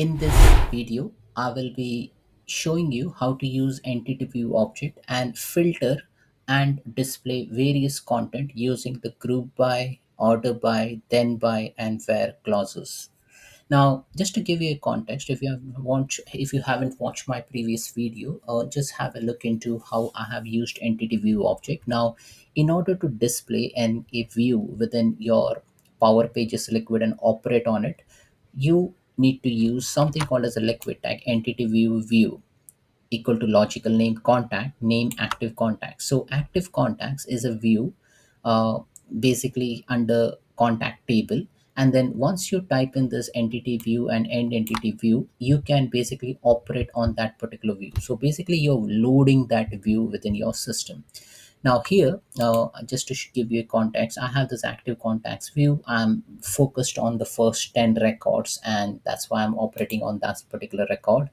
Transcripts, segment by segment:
In this video, I will be showing you how to use entity view object and filter and display various content using the group by, order by, then by, and where clauses. Now, just to give you a context, if you haven't watched my previous video, just have a look into how I have used entity view object. Now, in order to display a view within your Power Pages Liquid and operate on it, you need to use something called as a liquid tag entity view equal to logical name contact name active contacts. So active contacts is a view, uh, basically under contact table, and then once you type in this entity view and end entity view, you can basically operate on that particular view. So basically you're loading that view within your system. Now here, just to give you a context, I have this active contacts view. I'm focused on the first 10 records, and that's why I'm operating on that particular record.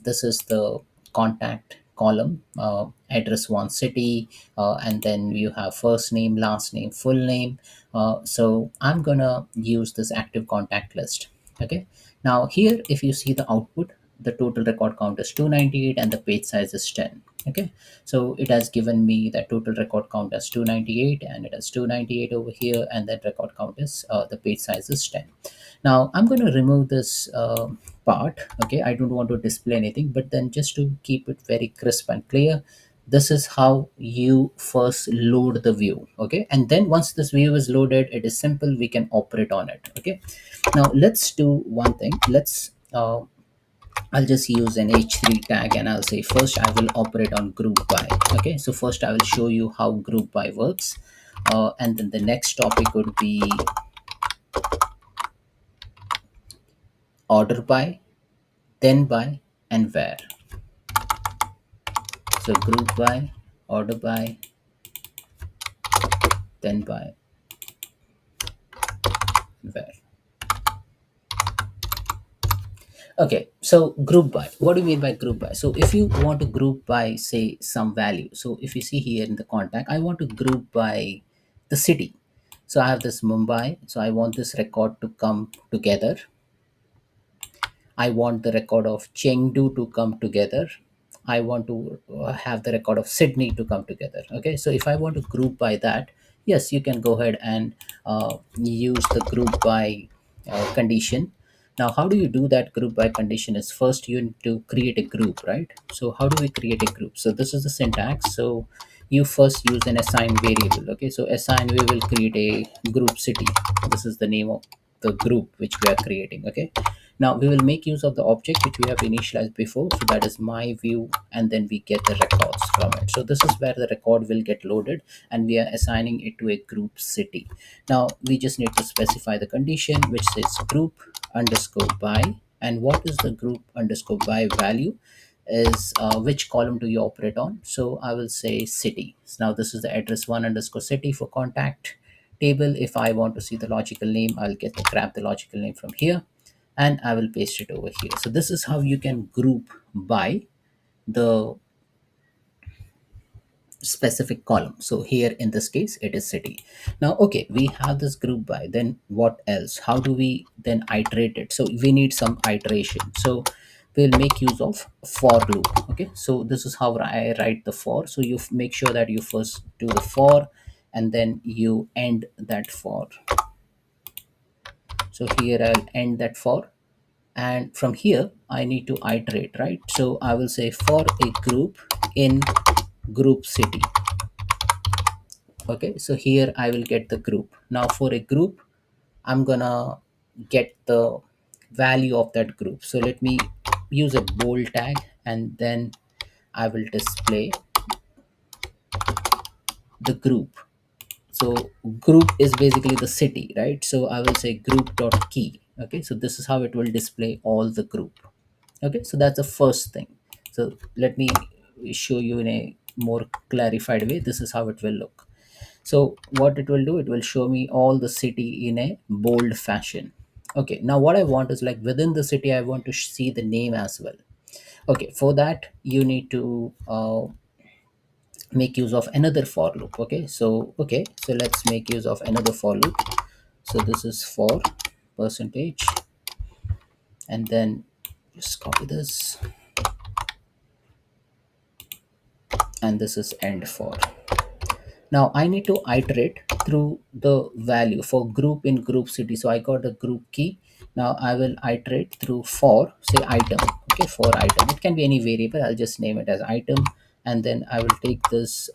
This is the contact column, address one city, and then you have first name, last name, full name. So I'm gonna use this active contact list. Okay. Now here, if you see the output, the total record count is 298 and the page size is 10. Okay, so it has given me that total record count as 298, and it has 298 over here, and that record count is the page size is 10. Now I'm going to remove this part. Okay, I don't want to display anything, but then just to keep it very crisp and clear, this is how you first load the view. Okay, and then once this view is loaded, it is simple, we can operate on it. Okay, now let's do one thing. I'll just use an h3 tag, and I'll say first I will operate on group by. Okay, so first I will show you how group by works, and then the next topic would be order by, then by, and where. So group by, order by, then by, where. Okay, so group by, what do you mean by group by? So if you want to group by, say, some value, so if you see here in the contact, I want to group by the city. So I have this Mumbai, so I want this record to come together. I want the record of Chengdu to come together. I want to have the record of Sydney to come together. Okay, so if I want to group by that, yes, you can go ahead and use the group by condition. Now, how do you do that group by condition? Is first you need to create a group, right? So how do we create a group? So this is the syntax. So you first use an assign variable. Okay, so assign, we will create a group city. This is the name of the group which we are creating. Okay, now we will make use of the object which we have initialized before. So that is my view, and then we get the records from it. So this is where the record will get loaded, and we are assigning it to a group city. Now we just need to specify the condition which says group underscore by, and what is the group underscore by value is which column do you operate on. So I will say city. So now this is the address one underscore city for contact table. If I want to see the logical name, I'll get to grab the logical name from here, and I will paste it over here. So this is how you can group by the specific column. So here in this case it is city. Now okay, we have this group by, then what else? How do we then iterate it? So we need some iteration. So we'll make use of for loop. Okay, so this is how I write the for. So you make sure that you first do the for, and then you end that for. So here I'll end that for, and from here I need to iterate, right? So I will say for a group in group city. Okay, so here I will get the group. Now for a group, I'm gonna get the value of that group. So let me use a bold tag, and then I will display the group. So group is basically the city, right? So I will say group dot key. Okay, so this is how it will display all the group. Okay, so that's the first thing. So let me show you in a more clarified way. This is how it will look. So what it will do, it will show me all the city in a bold fashion. Okay, now what I want is, like, within the city I want to see the name as well. Okay, for that you need to make use of another for loop. Okay, so let's make use of another for loop. So this is for percentage, and then just copy this, and this is end for. Now I need to iterate through the value for group in group city. So I got the group key. Now I will iterate through for say item. Okay, for item. It can be any variable. I'll just name it as item, and then I will take this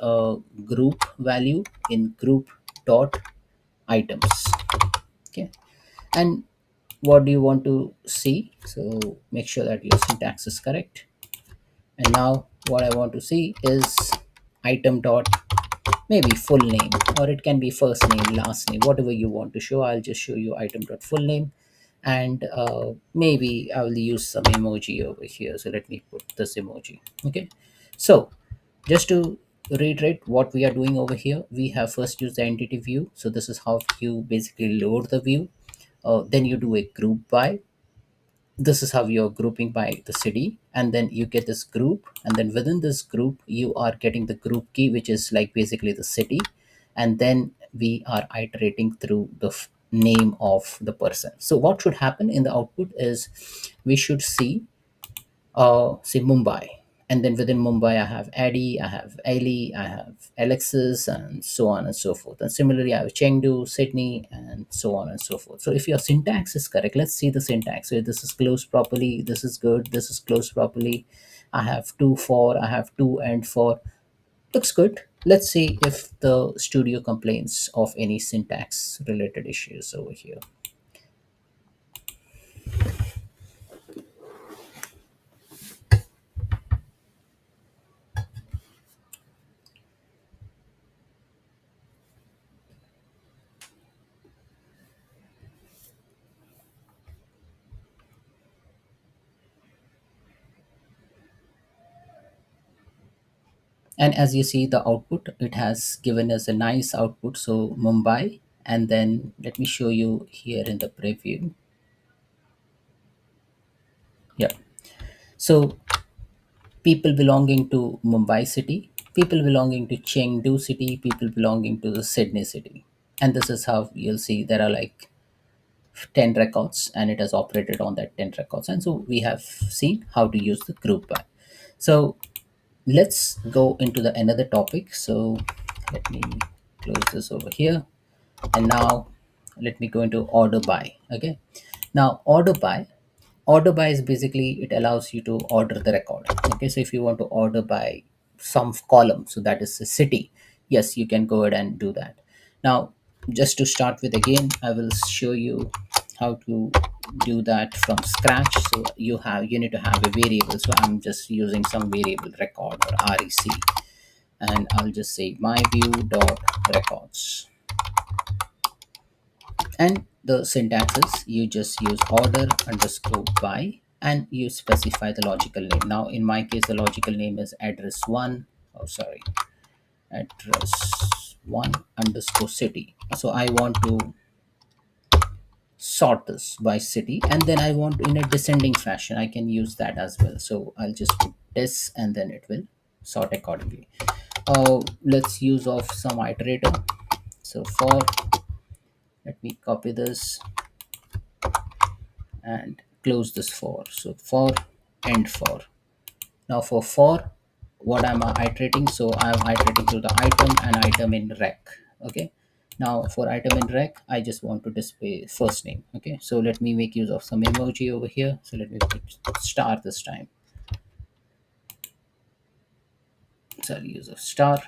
group value in group dot items. Okay, and what do you want to see? So make sure that your syntax is correct. And now what I want to see is item dot maybe full name, or it can be first name, last name, whatever you want to show. I'll just show you item dot full name, and maybe I will use some emoji over here. So let me put this emoji. Okay, so just to reiterate what we are doing over here, we have first used the entity view. So this is how you basically load the view. Then you do a group by. This is how you're grouping by the city, and then you get this group, and then within this group you are getting the group key, which is like basically the city, and then we are iterating through the name of the person. So what should happen in the output is we should see say Mumbai, and then within Mumbai I have Eddie, I have Ellie, I have Alexis, and so on and so forth. And similarly, I have Chengdu, Sydney, and so on and so forth. So if your syntax is correct, let's see the syntax. So this is closed properly, this is good, this is closed properly. I have two for, I have two and for. Looks good. Let's see if the studio complains of any syntax related issues over here. And as you see the output, it has given us a nice output. So Mumbai, and then let me show you here in the preview. Yeah, so people belonging to Mumbai city, people belonging to Chengdu city, people belonging to the Sydney city. And this is how you'll see there are like 10 records, and it has operated on that 10 records. And so we have seen how to use the group by. So let's go into the another topic. So let me close this over here, and now let me go into order by. Okay, now order by is basically it allows you to order the record. Okay, so if you want to order by some column, so that is a city, yes, you can go ahead and do that. Now just to start with, again I will show you how to do that from scratch. So you need to have a variable. So I'm just using some variable record or rec, and I'll just say my view dot records. And the syntax is you just use order underscore by, and you specify the logical name. Now in my case the logical name is address one, oh sorry, address one underscore city. So I want to sort this by city, and then I want in a descending fashion, I can use that as well. So I'll just put this, and then it will sort accordingly. Let's use of some iterator. So for, let me copy this and close this for. So for and for. Now for what I'm iterating, so I'm iterating to the item and item in rec. Okay, now for item in rec I just want to display first name. Okay, so let me make use of some emoji over here. So let me put star this time. So I'll use a star,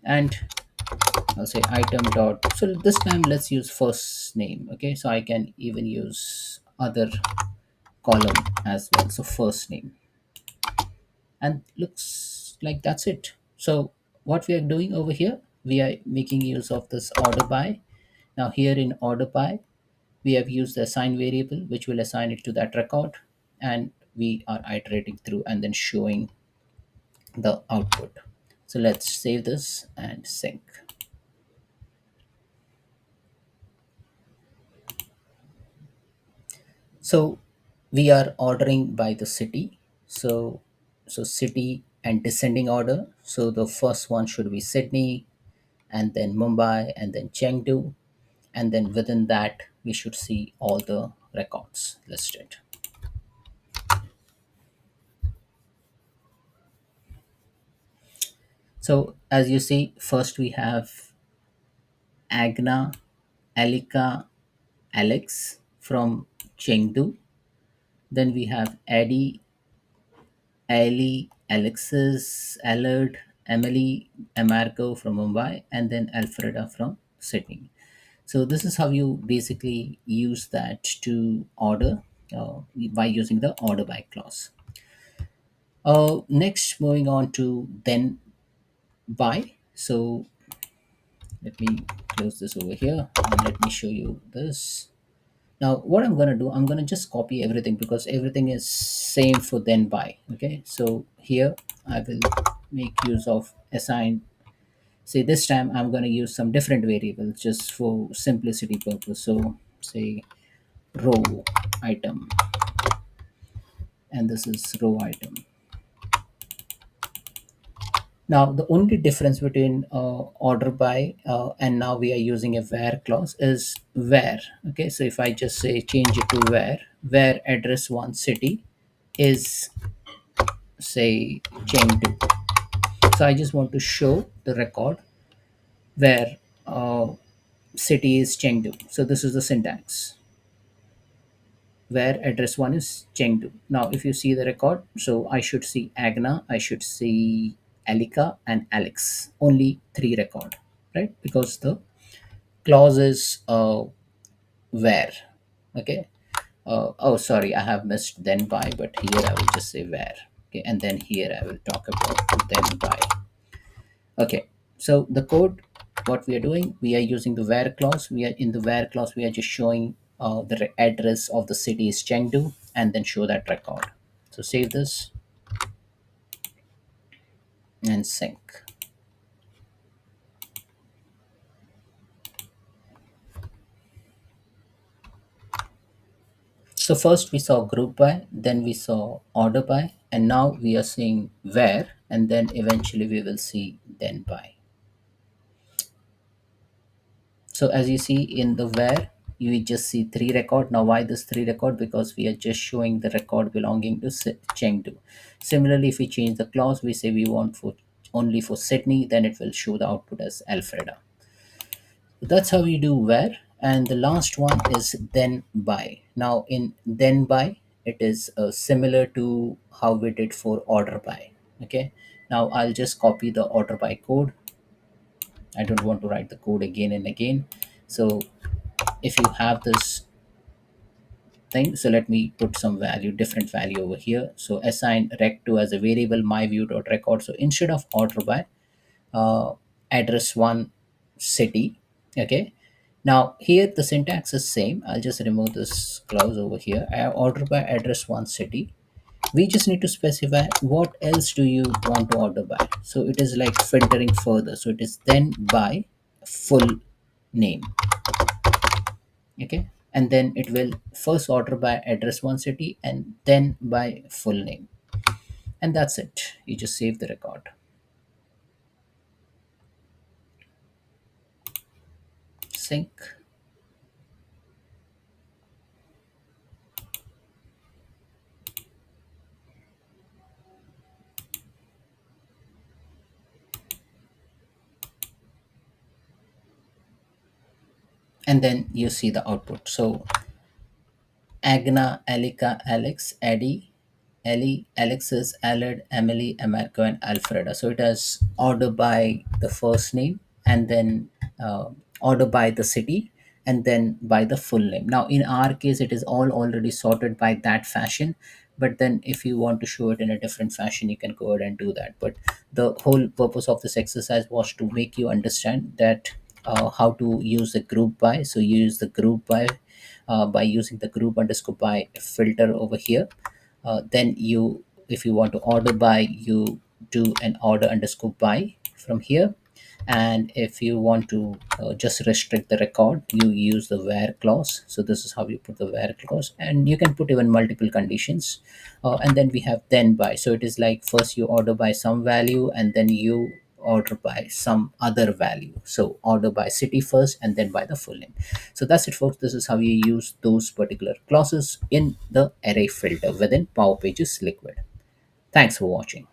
and I'll say item dot. So this time let's use first name. Okay, so I can even use other column as well. So first name, and looks like that's it. So what we are doing over here, we are making use of this order by. Now here in order by, we have used the assign variable which will assign it to that record, and we are iterating through and then showing the output. So let's save this and sync. So we are ordering by the city. So city and descending order. So the first one should be Sydney, and then Mumbai, and then Chengdu, and then within that we should see all the records listed. So as you see, first we have Agna, Alika, Alex from Chengdu. Then we have Eddie, Ali, Alexis, Allard, Emily, Amarco from Mumbai, and then Alfreda from Sydney. So this is how you basically use that to order by using the order by clause. Next, moving on to then by. So let me close this over here and let me show you this. Now, what I'm going to do, I'm going to just copy everything because everything is same for then by. Okay, so here I will make use of assign. Say this time I'm going to use some different variables just for simplicity purpose. So say row item, and this is row item. Now, the only difference between order by and now we are using a where clause is where. Okay, so if I just say change it to where address one city is, say, Chengdu. So I just want to show the record where city is Chengdu. So this is the syntax where address one is Chengdu. Now, if you see the record, so I should see Agna, I should see Alika, and Alex. Only three record, right? Because the clause is where. Okay. Oh, sorry, I have missed then by, but here I will just say where. Okay, and then here I will talk about then by. Okay, so the code, what we are doing, we are using the where clause. We are in the where clause, we are just showing the address of the city is Chengdu and then show that record. So save this and sync. So first we saw group by, then we saw order by, and now we are seeing where, and then eventually we will see then by. So as you see in the where, you just see three record. Now why this three record? Because we are just showing the record belonging to Chengdu. Similarly, if we change the clause, we say we want for only for Sydney, then it will show the output as Alfreda. So that's how you do where. And the last one is then by. Now in then by, it is similar to how we did for order by. Okay. Now I'll just copy the order by code. I don't want to write the code again and again. So if you have this thing, so let me put some value, different value over here. So assign rec2 as a variable myview.record. So instead of order by, address one city. Okay, now here the syntax is same. I'll just remove this clause over here. I order by address one city. We just need to specify what else do you want to order by. So it is like filtering further, so it is then by full name. Okay, and then it will first order by address one city and then by full name, and that's it. You just save the record, sync, and then you see the output. So Agna, Alika, Alex, Eddie, Ellie, Alexis, Allard, Emily, Americo, and Alfreda. So it has order by the first name and then order by the city and then by the full name. Now, in our case, it is all already sorted by that fashion. But then, if you want to show it in a different fashion, you can go ahead and do that. But the whole purpose of this exercise was to make you understand that how to use the group by. So, you use the group by using the group underscore by filter over here. Then you, if you want to order by, you do an order underscore by from here. And if you want to just restrict the record, you use the where clause. So this is how you put the where clause, and you can put even multiple conditions. And then we have then by. So it is like first you order by some value and then you order by some other value. So order by city first and then by the full name. So that's it, folks. This is how you use those particular clauses in the array filter within Power Pages Liquid. Thanks for watching.